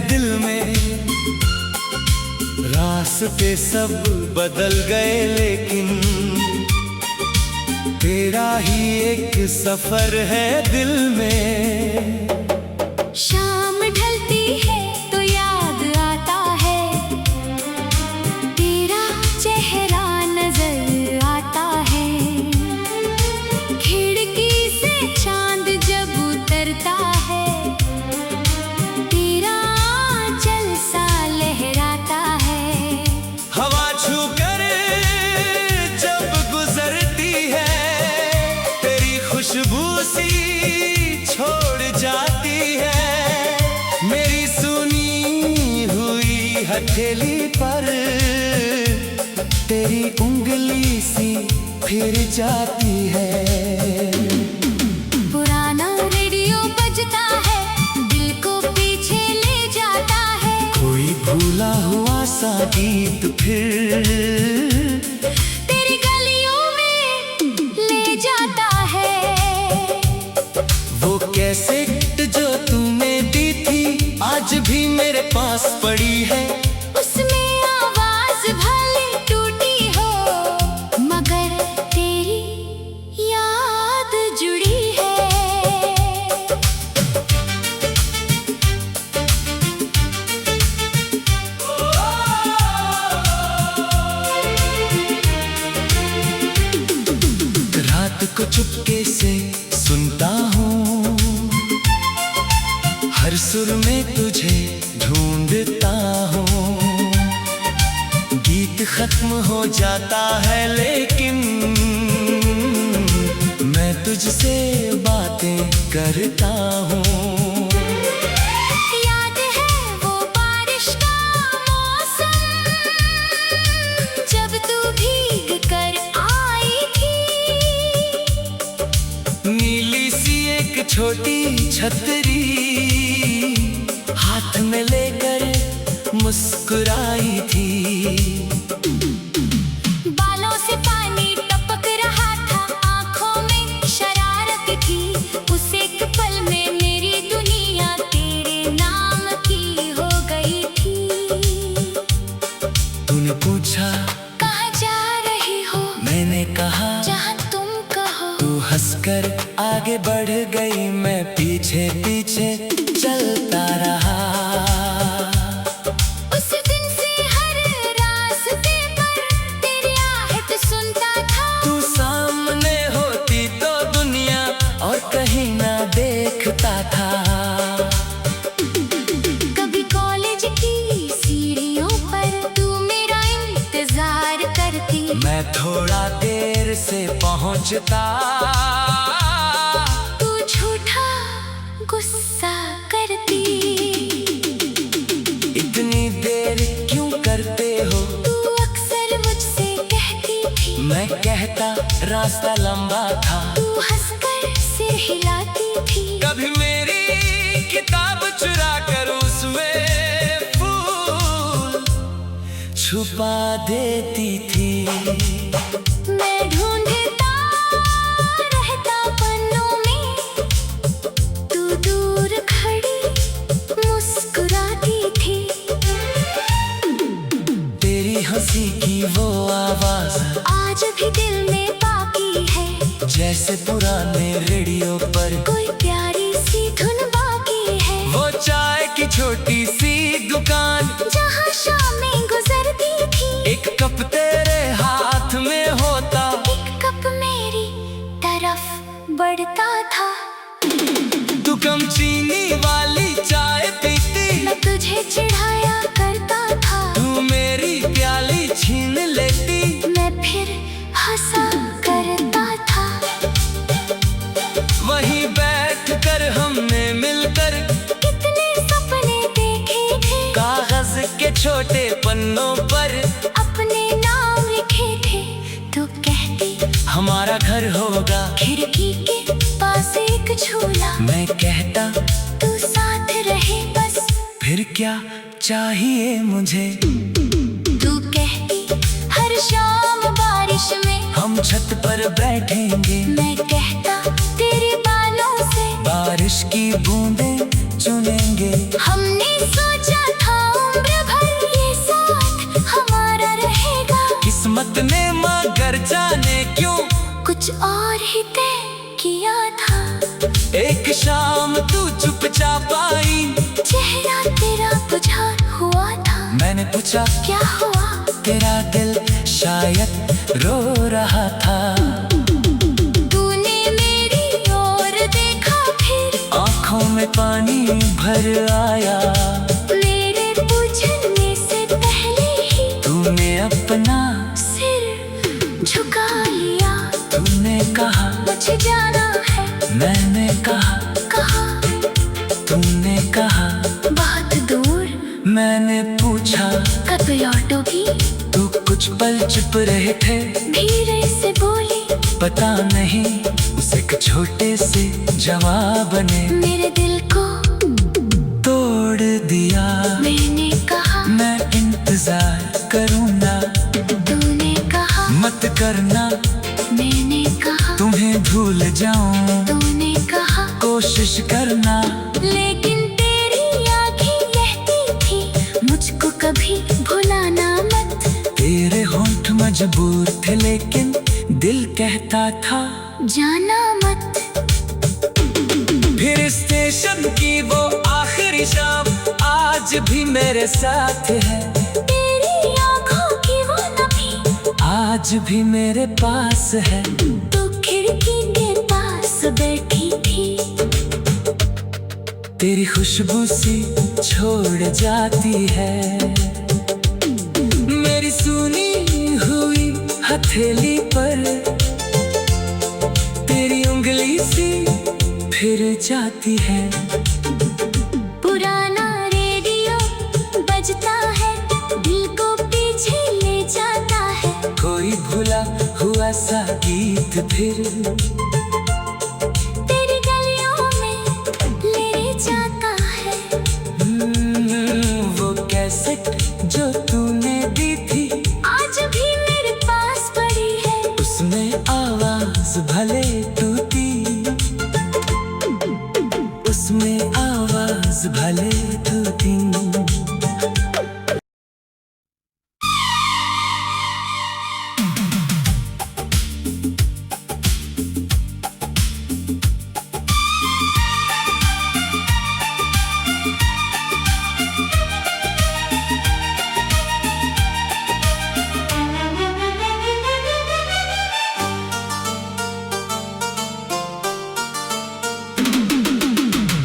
दिल में, रास्ते सब बदल गए लेकिन तेरा ही एक सफर है दिल में। शाम ढलती है तो याद आता है, तेरा चेहरा नजर आता है। खिड़की से चांद जब उतरता है, तेरा आंचल सा लहराता है। हवा छू कर जब गुजरती है, तेरी खुशबू सी छोड़ जाती है। मेरी सुनी हुई हथेली पर तेरी उंगली सी फिर जाती है। पुराना रेडियो बजता है, दिल को पीछे ले जाता है। कोई भूला हुआ सा गीत फिर तेरी गलियों में ले जाता है। वो कैसेट जो तूने दी थी आज भी मेरे पास पड़ी है। उसमें आवाज भले टूटी हो, मगर तेरी याद जुड़ी है। रात को चुपके से सुनता हूँ, हर सुर में तुझे ढूंढता हूँ। गीत खत्म हो जाता है लेकिन मैं तुझसे बातें करता हूँ। याद है वो बारिश का मौसम, जब तू भीग कर आई थी। नीली सी एक छोटी छतरी हाथ में लेकर मुस्कुराई थी। बालों से पानी टपक रहा था, आंखों में शरारत थी। उस एक पल में मेरी दुनिया तेरे नाम की हो गई थी। तूने पूछा कहाँ जा रही हो, मैंने कहा जहाँ तुम कहो। तू हंसकर आगे बढ़ गई, मैं पीछे पीछे चलता रहा। उस दिन से हर रास्ते पर तेरी आहट सुनता था। तू सामने होती तो दुनिया और कहीं ना देखता था। कभी कॉलेज की सीढ़ियों पर तू मेरा इंतजार करती। मैं थोड़ा देर से पहुंचता, तू झूठा गुस्सा करती। इतनी देर क्यों करते हो, तू अक्सर मुझसे कहती थी। मैं कहता रास्ता लंबा था। तू हंसकर सिर हिलाती थी। कभी मेरी किताब चुरा कर उसमें फूल छुपा देती थी। मैं ढूंढता रहता पन्नों में, तू दूर खड़ी मुस्कुराती थी। तेरी हंसी की वो आवाज आज भी दिल में बाकी है, जैसे पुराने रेडियो पर कोई प्यारी सी धुन बाकी है। वो चाय की छोटी सी दुकान जहाँ शामें गुजरती थी। एक कप तेरे हाथ में होता, एक कप मेरी तरफ बढ़ता था। तू कम चीनी वाली चाय पीती, मैं तुझे चिढ़ाया करता था। तू मेरी प्याली छीन लेती। मैं फिर हंसा करता था। वहीं बैठ कर हमने मिलकर कितने सपने देखे थे, कागज के छोटे पन्नों पर अपने नाम लिखे थे। तू कहती हमारा घर होगा, खिड़की के पास एक झूला। मैं कहता तू साथ रहे बस, फिर क्या चाहिए मुझे। तू कहती हर शाम बारिश में हम छत पर बैठेंगे, मैं कहता तेरे बालों से बारिश की बूंदें चुनेंगे। हमने सोचा था उम्र भर ये साथ हमारा रहेगा। किस्मत ने मगर जाने क्यों कुछ और ही तय किया था। एक शाम तू चुपचाप आई, चेहरा तेरा बुझा हुआ था। मैंने पूछा क्या हुआ? तेरा दिल शायद रो रहा था। तूने मेरी ओर देखा, फिर आँखों में पानी भर आया। मेरे पूछने से पहले ही तूने अपना सिर झुका लिया। तूने कहा मुझे जाना है। मैंने कहा तूने कहा बहुत दूर। मैंने पूछा कब लौटोगी? तू कुछ पल चुप रहे थे। धीरे से बोली पता नहीं उस एक छोटे से जवाब ने मेरे दिल को तोड़ दिया। मैंने कहा मैं इंतजार करूँगा। तूने कहा मत करना मैंने कहा तुम्हें भूल जाऊं। तूने कहा कोशिश करना। लेकिन तेरी आँखें कहती थी मुझको कभी भुलाना मत। तेरे होंठ मजबूर थे लेकिन दिल कहता था जाना मत। फिर स्टेशन की वो आखिरी शाम आज भी मेरे साथ है। तेरी आँखों की वो नमी आज भी मेरे पास है। तू खिड़की के पास बैठी थी। तेरी खुशबू सी छोड़ जाती है। मेरी सुनी हुई हथेली पर तेरी उंगली सी फिर जाती है। पुराना रेडियो बजता है, दिल को पीछे ले जाता है। कोई भूला हुआ सा गीत फिर तेरी गलियों में ले जाता है। वो कैसेट जो तूने दी थी आज भी मेरे पास पड़ी है। उसमें आवाज भले टूटी, उसमें आवाज भले टूटी।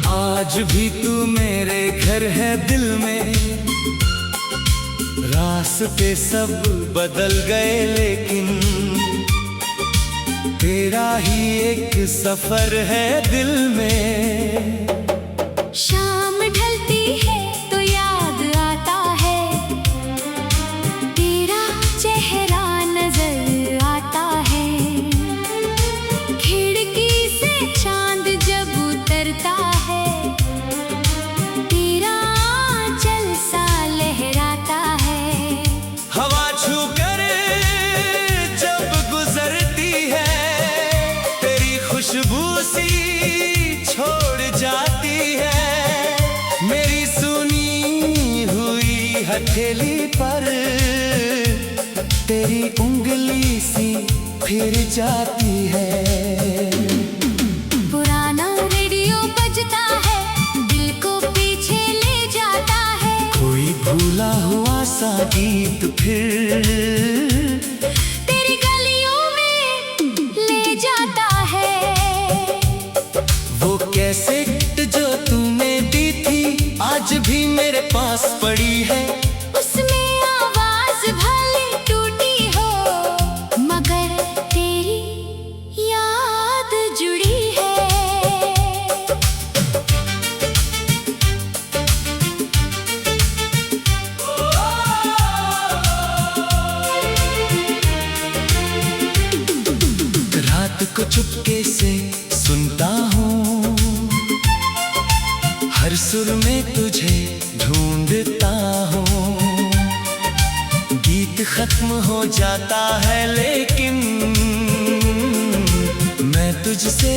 आज भी तू मेरे घर है दिल में। रास्ते सब बदल गए लेकिन तेरा ही एक सफर है दिल में। शाम ढलती है तो याद आता है, तेरा चेहरा नजर आता है। खिड़की से चांद जब उतरता है, तेरा आंचल सा लहराता है। हवा छूकर जब गुजरती है, तेरी खुशबू सी छोड़ जाती है। मेरी सुनी हुई हथेली पर तेरी उंगली सी फिर जाती है। पुराना रेडियो बजता है, दिल को पीछे ले जाता है। कोई भूला हुआ सा गीत फिर तेरी गलियों में ले जाता है। वो कैसेट जो तूने दी थी आज भी मेरे पास पड़ी है। उसमें आवाज भले टूटी हो, मगर तेरी याद जुड़ी है। रात को चुपके से सुनता हूँ, हर सुर में तुझे ढूंढता हूँ। गीत खत्म हो जाता है लेकिन मैं तुझसे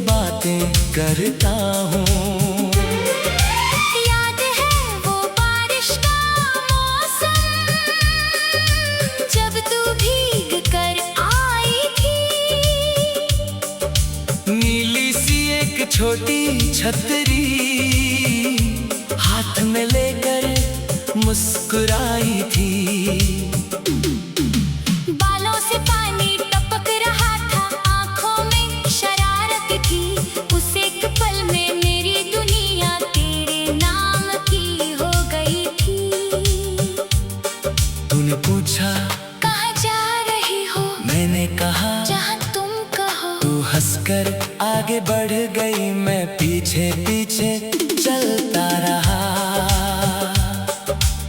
बातें करता हूँ। छोटी छतरी हाथ में लेकर मुस्कुराई थी। बालों से पानी टपक रहा था, आंखों में शरारत थी। उस एक पल में मेरी दुनिया तेरे नाम की हो गई थी। तूने पूछा कहाँ जा रही हो, मैंने कहा जहाँ तुम कहो। तू हंसकर आगे बढ़ गई, मैं पीछे पीछे चलता रहा।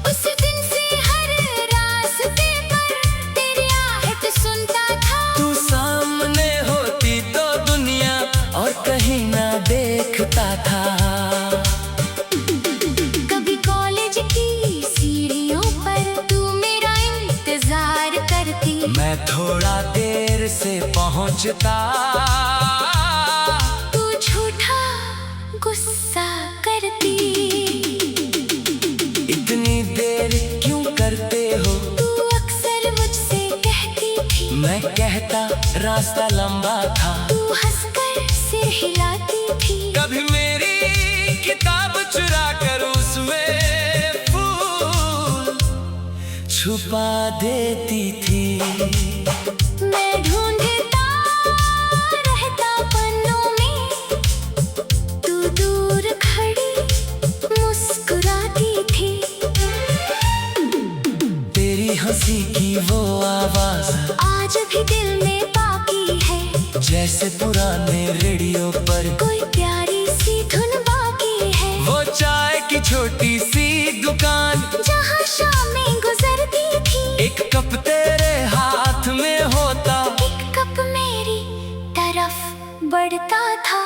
उस दिन से हर रास्ते पर तेरी आहट सुनता था। तू सामने होती तो दुनिया और कहीं ना देखता था। कभी कॉलेज की सीढ़ियों पर तू मेरा इंतजार करती। मैं थोड़ा देर से पहुंचता। तू झूठा गुस्सा करती। इतनी देर क्यों करते हो, तू अक्सर मुझसे कहती थी। मैं कहता रास्ता लंबा था। तू हंसकर सिर हिलाती थी। कभी मेरी किताब चुरा कर उसमें फूल छुपा देती थी। मैं ढूंढता रहता पन्नों में, तू दूर खड़ी मुस्कुराती थी। तेरी हंसी की वो आवाज आज भी दिल में बाकी है, जैसे पुराने रेडियो पर कोई प्यारी सी धुन बाकी है। वो चाय की छोटी सी दुकान, जहाँ शामें गुजरती थी। एक कप तेरे हाथ में होता, एक कप मेरी तरफ बढ़ता था।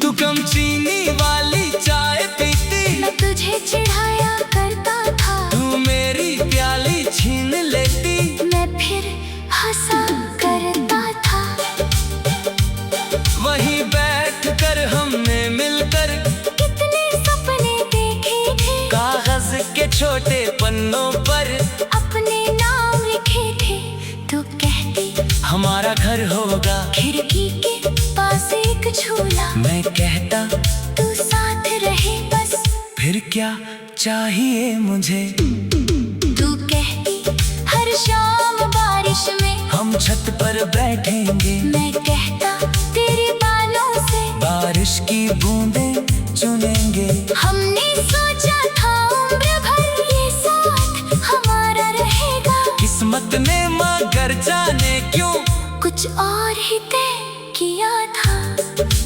तू कम चीनी वाली चाय पीती, मैं तुझे चिढ़ाया करता था। तू मेरी प्याली छीन लेती। मैं फिर हंसा करता था। वहीं बैठ कर हमने मिलकर कितने सपने देखे थे, कागज के छोटे पन्नों पर अपने नाम लिखे थे। तू कहती हमारा घर होगा, खिड़की के पास एक झूला। मैं कहता तू साथ रहे बस, फिर क्या चाहिए मुझे। तू कहती हर शाम बारिश में हम छत पर बैठेंगे, मैं कहता तेरे बालों से बारिश की बूंदें चुनेंगे। हमने सोचा था उम्र भर ये साथ हमारा रहेगा। किस्मत ने मगर जाने क्यों कुछ और ही तय किया था।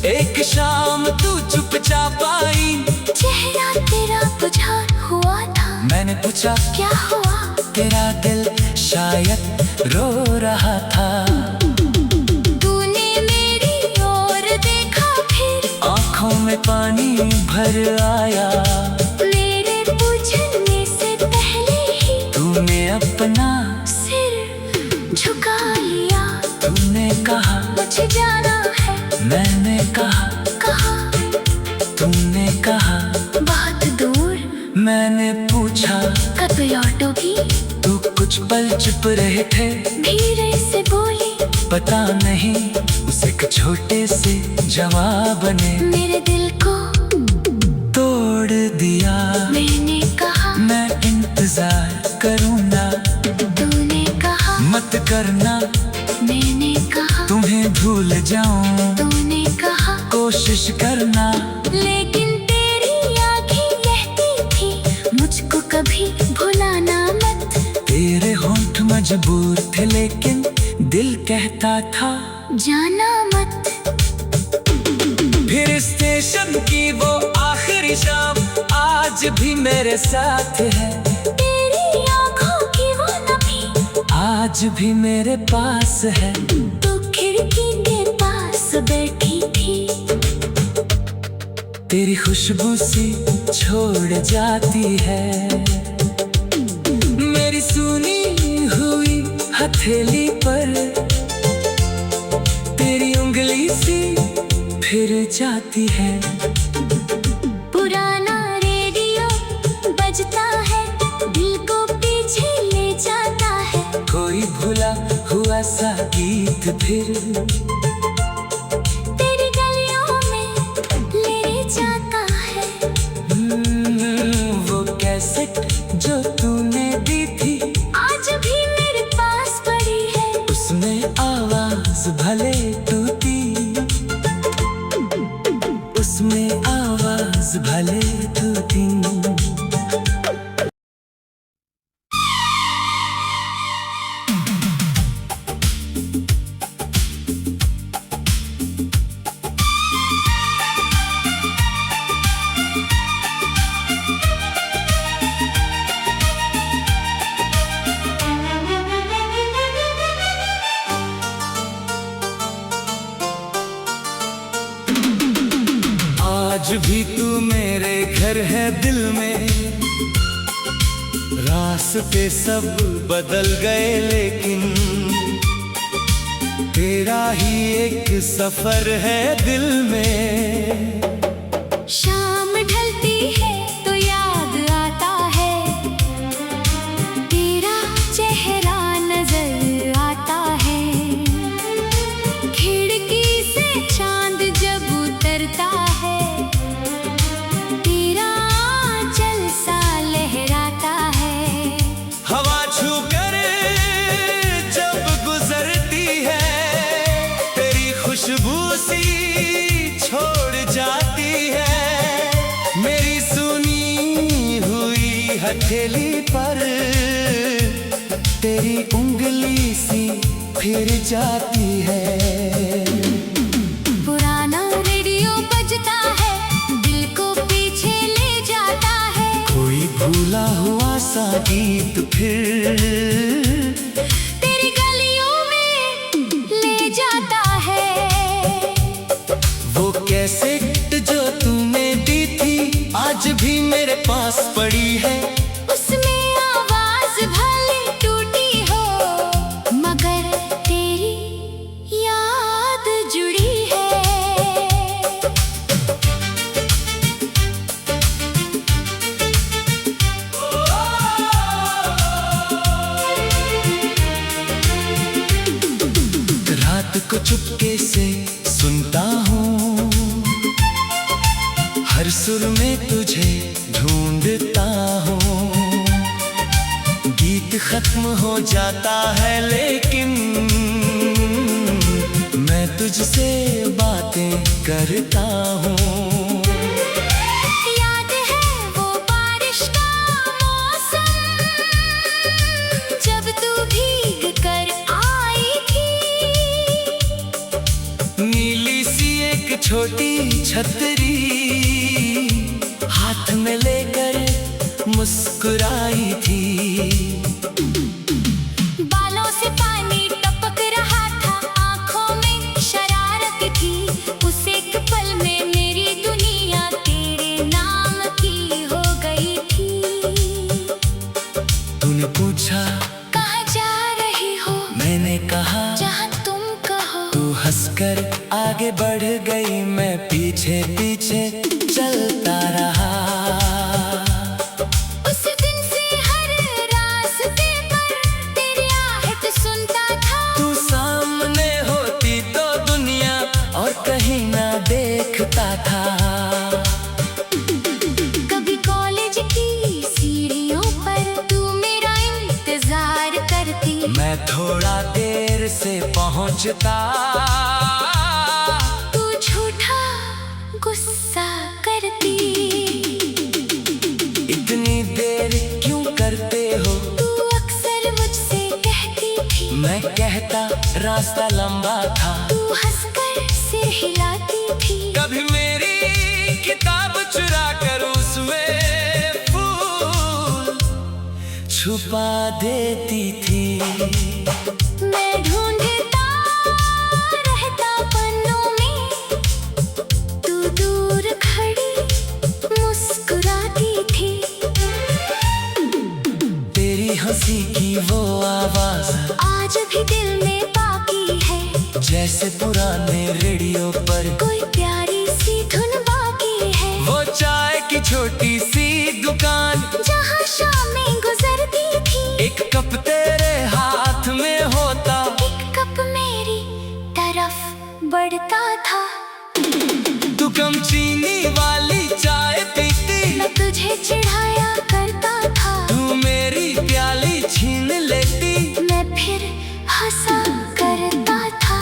एक शाम तू चुपचाप आई, चेहरा तेरा बुझा हुआ था। मैंने पूछा क्या हुआ, तेरा दिल शायद रो रहा था। तूने मेरी ओर देखा, फिर आंखों में पानी भर आया। मेरे पूछने से पहले ही तूने अपना सिर झुका लिया। तूने कहा मुझे जाना है, मैंने कहा तूने कहा बहुत दूर। मैंने पूछा कब लौटोगी, तू कुछ पल चुप रहे थे। धीरे से बोली पता नहीं उस एक छोटे से जवाब ने मेरे दिल को तोड़ दिया। मैंने कहा मैं इंतजार करूंगा, तूने कहा मत करना मैंने कहा तुम्हें भूल जाऊं, तूने कहा कोशिश करना। लेकिन तेरी आँखें कहती थी मुझको कभी भुलाना मत। तेरे होंठ मजबूर थे लेकिन दिल कहता था जाना मत। फिर स्टेशन की वो आखिरी शाम आज भी मेरे साथ है। तेरी आँखों की वो नमी आज भी मेरे पास है। तू खिड़की के पास बैठी थी। तेरी खुशबू सी छोड़ जाती है मेरी सुनी हुई हथेली पर। तेरी उंगली सी फिर जाती है। पुराना रेडियो बजता है, दिल को पीछे ले जाता है। कोई भुला हुआ सा गीत फिर तेरी गलियों में सफर है दिल में, रास्ते सब बदल गए लेकिन तेरा ही एक सफर है दिल में। शाम ढलती है तो याद आता है, तेरा चेहरा नजर आता है। खिड़की से चांद जब उतरता है, तेरा आंचल सा लहराता है। हवा छू कर जब गुजरती है, तेरी खुशबू सी छोड़ जाती है। मेरी सुनी हुई हथेली पर तेरी उंगली सी फिर जाती है। पुराना रेडियो बजता है, दिल को पीछे ले जाता है। कोई भूला हुआ सा गीत फिर तेरी गलियों में ले जाता है। वो कैसेट जो तूने दी थी आज भी मेरे पास पड़ी है। उसमें आवाज भले टूटी हो, मगर तेरी याद जुड़ी है। रात को चुपके से सुनता हूँ, हर सुर में तुझे ढूंढता हूँ। गीत खत्म हो जाता है लेकिन मैं तुझसे बातें करता हूँ। याद है वो बारिश का मौसम, जब तू भीग कर आई थी। नीली सी एक छोटी छतरी हाथ में लेकर मुस्कुराई थी। बालों से पानी टपक रहा था, आंखों में शरारत थी। उस एक पल में मेरी दुनिया तेरे नाम की हो गई थी। तूने पूछा कहाँ जा रही हो, मैंने कहा जहाँ तुम कहो। तू हंसकर आगे बढ़ गई, मैं पीछे पीछे चलता रहा। उस दिन से हर रास्ते पर तेरी आहट सुनता था। तू सामने होती तो दुनिया और कहीं ना देखता था। कभी कॉलेज की सीढ़ियों पर तू मेरा इंतजार करती, मैं थोड़ा देर से पहुंचता। तू झूठा गुस्सा करती। इतनी देर क्यों करते हो, तू अक्सर मुझसे कहती थी। मैं कहता रास्ता लंबा था। तू हंसकर सिर हिलाती थी। कभी मेरी किताब चुरा कर उसमें फूल छुपा देती थी। मैं ढूंढता रहता पन्नों में, तू दूर खड़ी मुस्कुराती थी। तेरी हंसी की वो आवाज आज भी दिल में बाकी है, जैसे पुराने रेडियो पर कोई प्यारी सी धुन बाकी है। वो चाय की छोटी सी दुकान जहाँ शामें गुजरती थी, एक कप तेरे हाथ में होता, एक कप मेरी तरफ बढ़ता था। तू कम चीनी वाली चाय पीती, मैं तुझे चिढ़ाया करता था। तू मेरी प्याली छीन लेती, मैं फिर हंसा करता था।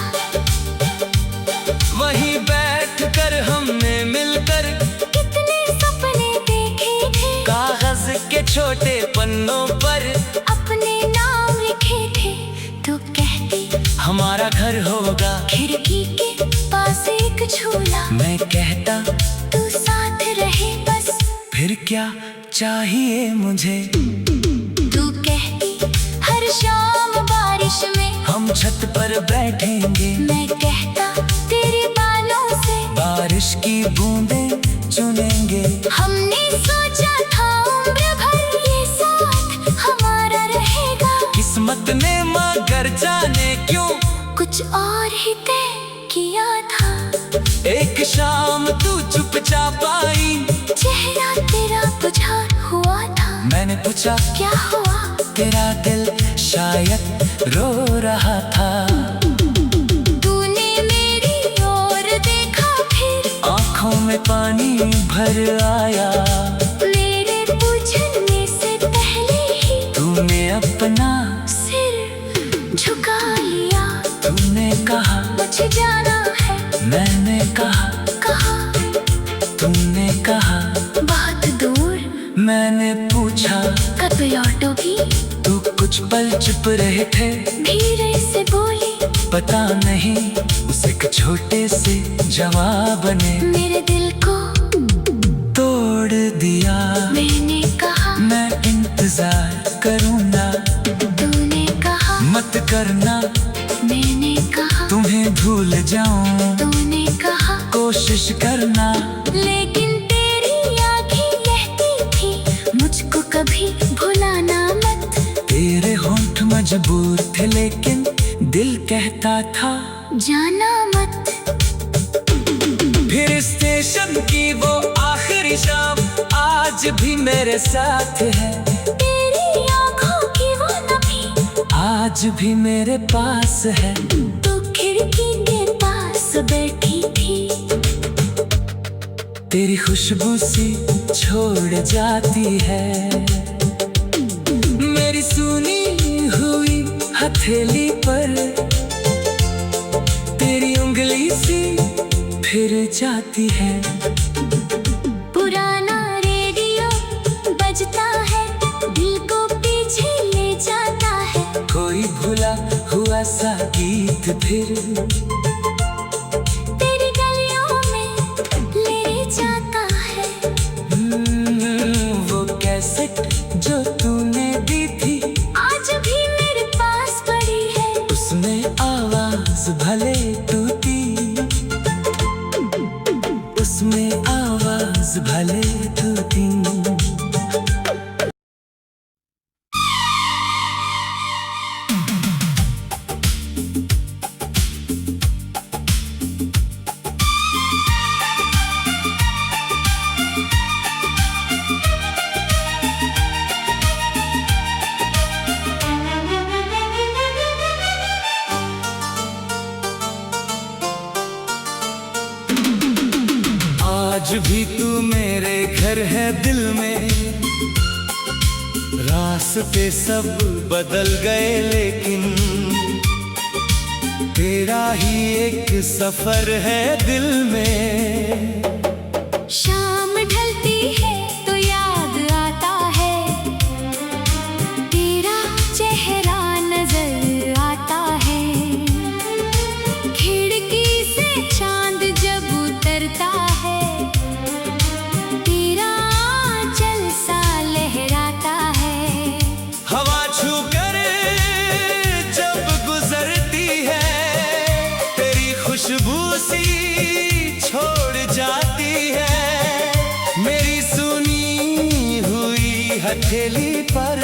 वहीं बैठ कर हमने मिलकर कितने सपने देखे थे, कागज के छोटे पन्नों पर अपने नाम लिखे थे। तू कहती हमारा घर होगा, खिड़की के पास एक झूला। मैं कहता तू साथ रहे बस, फिर क्या चाहिए मुझे। तू कहती हर शाम बारिश में हम छत पर बैठेंगे, मैं कहता तेरे बालों से बारिश की बूंदें चुनेंगे। हमने सोचा था उम्र भर ये साथ हमारा रहेगा। किस्मत ने मगर जाने क्यों कुछ और ही तय किया था। एक शाम तू चुपचाप आई, चेहरा तेरा बुझा हुआ था। मैंने पूछा क्या हुआ? तेरा दिल शायद रो रहा था। तूने मेरी ओर देखा, फिर आंखों में पानी भर आया। मेरे पूछने से पहले ही तूने अपना सिर झुका लिया। तूने कहा मुझे जाना है। मैंने कहा तुमने कहा बहुत दूर। मैंने पूछा कब लौटोगी? तू कुछ पल चुप रहे थे। धीरे से बोली, पता नहीं उस एक छोटे से जवाब ने मेरे दिल को तोड़ दिया। मैंने कहा मैं इंतजार करूंगा, तूने कहा मत करना मैंने कहा तुम्हें भूल जाऊं। तूने कहा कोशिश करना, लेकिन तेरी आँखें कहती थी मुझको कभी भुलाना मत। तेरे होंठ मजबूर थे लेकिन दिल कहता था जाना मत। फिर स्टेशन की वो आखिरी शाम आज भी मेरे साथ है। तेरी आँखों की वो नमी आज भी मेरे पास है। तू खिड़की के पास बैठी थी। तेरी खुशबू सी छोड़ जाती है। मेरी सुनी हुई हथेली पर तेरी उंगली सी फिर जाती है। पुराना रेडियो बजता है, दिल को पीछे ले जाता है। कोई भूला हुआ सा गीत फिर तेरी गलियों में ले जाता है। वो कैसेट जो तूने दी थी आज भी मेरे पास पड़ी है। उसमें आवाज भले टूटी, उसमें आवाज भले टूटी। आज भी तू मेरे घर है दिल में। रास्ते सब बदल गए लेकिन तेरा ही एक सफर है दिल में। शाम ढलती है तो याद आता है, तेरा चेहरा नजर आता है। खिड़की से चांद जब उतरता है, तेरा आंचल सा लहराता है। हवा छू कर जब गुजरती है, तेरी खुशबू सी छोड़ जाती है। मेरी सुनी हुई हथेली पर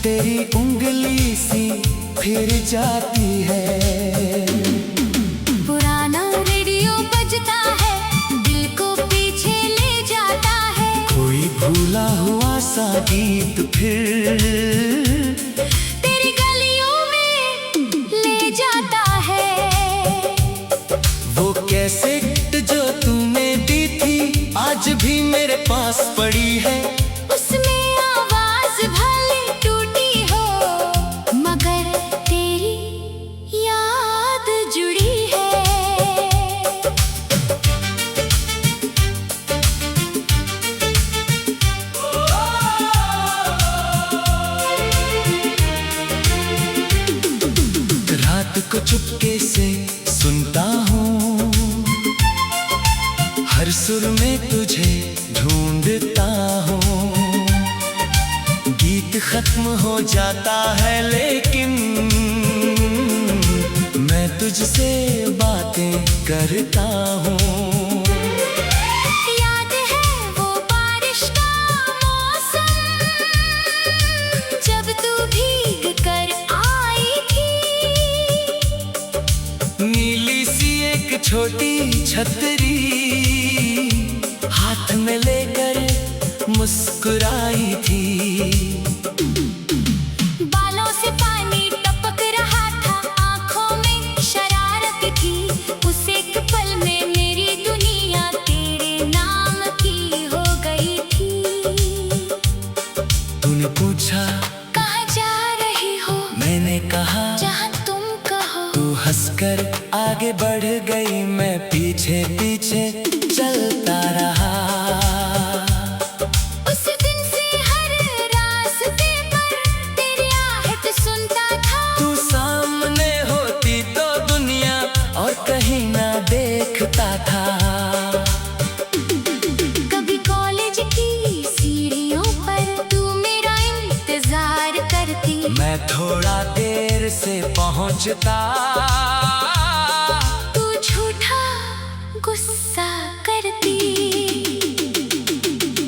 तेरी उंगली सी फिर जाती है। पुराना रेडियो बजता है, दिल को पीछे ले जाता है। कोई भूला हुआ सा गीत फिर तेरी गलियों में ले जाता है। वो कैसेट जो तूने दी थी आज भी मेरे पास पड़ी है। उसमें आवाज भले टूटी हो, मगर तेरी याद जुड़ी है। रात को चुपके से सुनता हूँ, हर सुर में तुझे ढूंढता हूँ। गीत खत्म हो जाता है लेकिन मैं तुझसे बातें करता हूँ। याद छोटी छतरी हाथ में लेकर मुस्कुराई थी। बालों से पानी टपक रहा था, आंखों में शरारत थी। उस एक पल में मेरी दुनिया तेरे नाम की हो गई थी। तूने पूछा कहाँ जा रही हो, मैंने कहा जहाँ तुम कहो। तू हंसकर आगे बढ़ गई, मैं पीछे पीछे चलता रहा। उस दिन से हर रास्ते पर तेरी आहट सुनता था। तू सामने होती तो दुनिया और कहीं ना देखता था। कभी कॉलेज की सीढ़ियों पर तू मेरा इंतजार करती। मैं थोड़ा देर से पहुंचता। तू झूठा गुस्सा करती।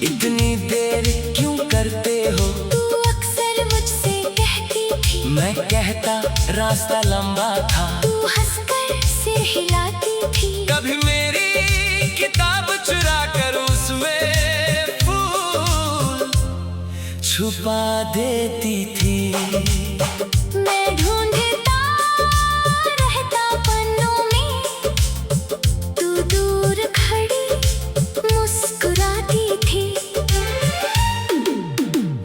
इतनी देर क्यों करते हो, तू अक्सर मुझसे कहती थी। मैं कहता रास्ता लंबा था। तू हंसकर सिर हिलाती थी। कभी मेरी किताब चुरा कर उसमें फूल छुपा देती थी। मैं ढूंढता रहता पन्नों में, तू दूर खड़ी मुस्कुराती थी।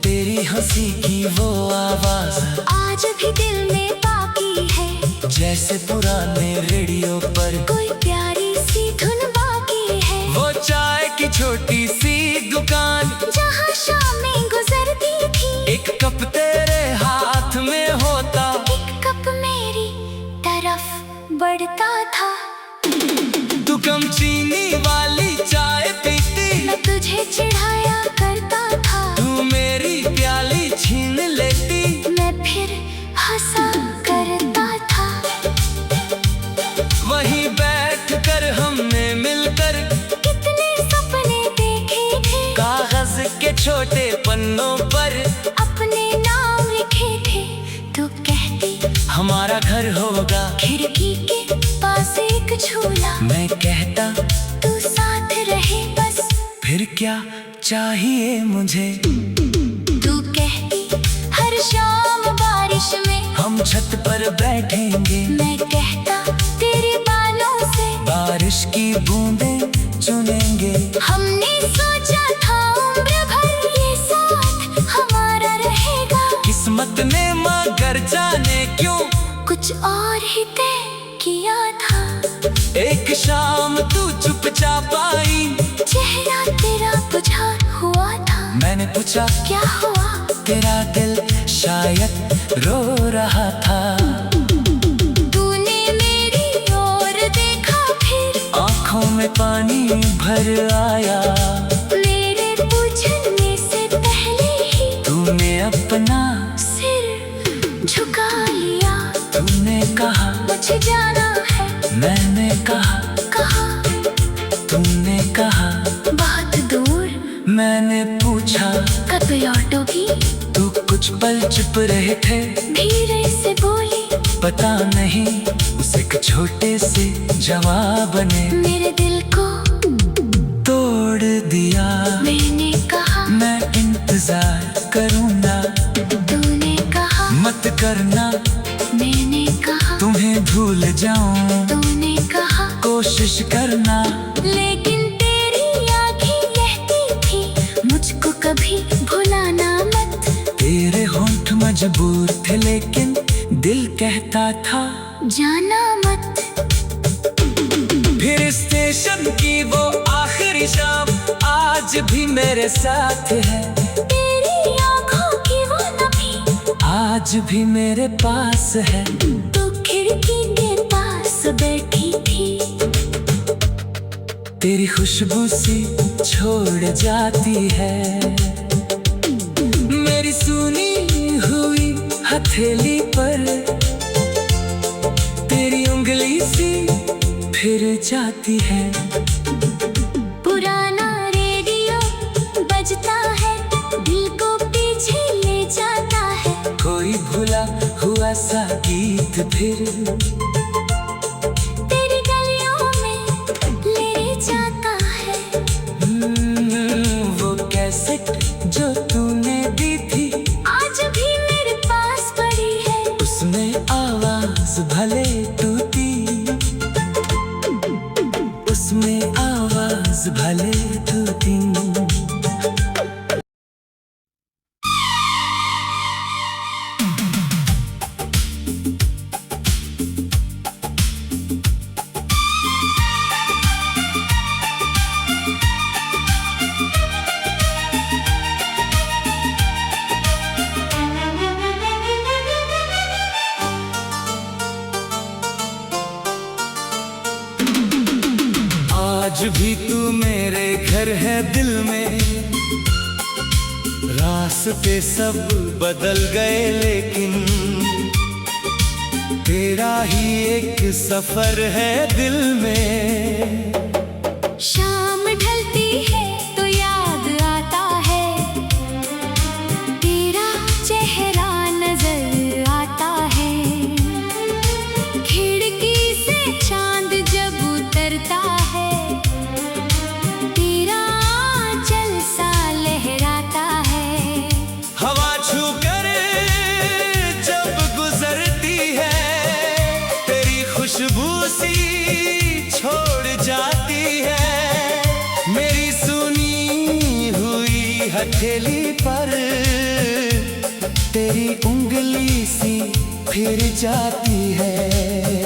तेरी हंसी की वो आवाज आज भी दिल में बाकी है, जैसे पुराने रेडियो पर कोई प्यारी सी धुन बाकी है। वो चाय की छोटी सी दुकान, जहाँ शामें गुजरती थी। एक कप तेरे हाथ में होता, एक कप मेरी तरफ बढ़ता था। तू कम चीनी वाली चाय पीती, मैं तुझे चिढ़ाया करता था। तू मेरी प्याली छीन लेती। मैं फिर हंसा करता था। वहीं बैठ कर हमने मिलकर कितने सपने देखे थे, कागज के छोटे पन्नों पर अपने नाम लिखे थे। तू कहती हमारा घर होगा, खिड़की के पास एक झूला। मैं कहता तू साथ रहे बस, फिर क्या चाहिए मुझे। तू कहती हर शाम बारिश में हम छत पर बैठेंगे, मैं कहता तेरे बालों से बारिश की बूंदें चुनेंगे। हमने सोचा था उम्र भर ये साथ हमारा रहेगा। किस्मत ने मगर जाने क्यों कुछ और ही तय किया था। एक शाम तू चुपचाप आई, चेहरा तेरा बुझा हुआ था। मैंने पूछा क्या हुआ, तेरा दिल शायद रो रहा था। तूने मेरी ओर देखा, फिर आँखों में पानी भर आया। मेरे पूछने से पहले ही तूने अपना सिर झुका लिया। तूने कहा मुझे जाना है, मैंने कहा तूने कहा बहुत दूर। मैंने पूछा कब लौटोगी, तू कुछ पल चुप रहे थे। धीरे से बोली पता नहीं उस एक छोटे से जवाब ने मेरे दिल को तोड़ दिया। मैंने कहा मैं इंतजार करूँगा, तूने कहा मत करना मैंने कहा तुम्हें भूल जाऊं। तूने कहा कोशिश करना, लेकिन तेरी आँखें कहती थी मुझको कभी भुलाना मत। तेरे होंठ मजबूर थे लेकिन दिल कहता था जाना मत। फिर स्टेशन की वो आखिरी शाम आज भी मेरे साथ है। तेरी आँखों की वो नमी आज भी मेरे पास है। तू खिड़की के पास बैठी थी। तेरी खुशबू सी छोड़ जाती है मेरी सुनी हुई हथेली पर। तेरी उंगली सी फिर जाती है। पुराना रेडियो बजता है, दिल को पीछे ले जाता है। कोई भूला हुआ सा गीत फिर तेरी गलियों में आज भी तू मेरे घर है दिल में। रास्ते सब बदल गए लेकिन तेरा ही एक सफर है दिल में। शाम ढलती है तो याद आता है, तेरा चेहरा नजर आता है। खिड़की से चांद जब उतरता है, तेरा आंचल सा लहराता है। हवा छूकर जब गुजरती है, तेरी खुशबू सी छोड़ जाती है। मेरी सुनी हुई हथेली पर तेरी उंगली सी फिर जाती है।